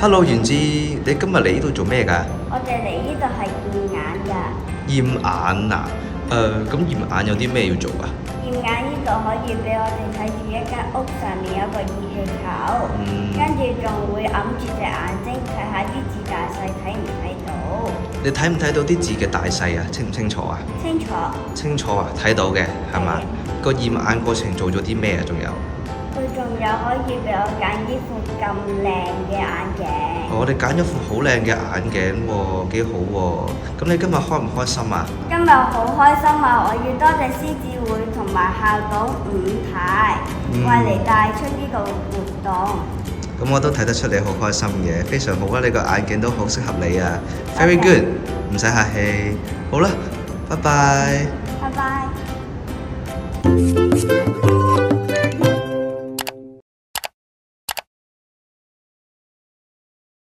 Hello，元志，你今日嚟呢度做咩㗎？我哋嚟呢度係驗眼㗎，驗眼啊？咁驗眼有啲咩要做啊？驗眼呢度可以俾我哋睇住一間屋上面有個熱氣球，跟住仲會揞住隻眼睛睇下啲字大細睇唔睇到。你睇唔睇到啲字嘅大細啊？清唔清楚啊？清楚。清楚啊，睇到嘅係嘛？個驗眼過程做咗啲咩啊？仲有？佢仲有可以俾我揀呢副咁靚嘅眼鏡。我哋揀咗副好靚嘅眼鏡喎，幾好喎。咁你今日開唔開心啊？今日好開心啊！我要多謝獅子會同埋校董伍太為嚟帶出呢個活動。咁我都睇得出你好開心嘅，非常好啊！你個眼鏡都好適合你啊 ，very good，唔使客氣。好啦，拜拜。拜拜。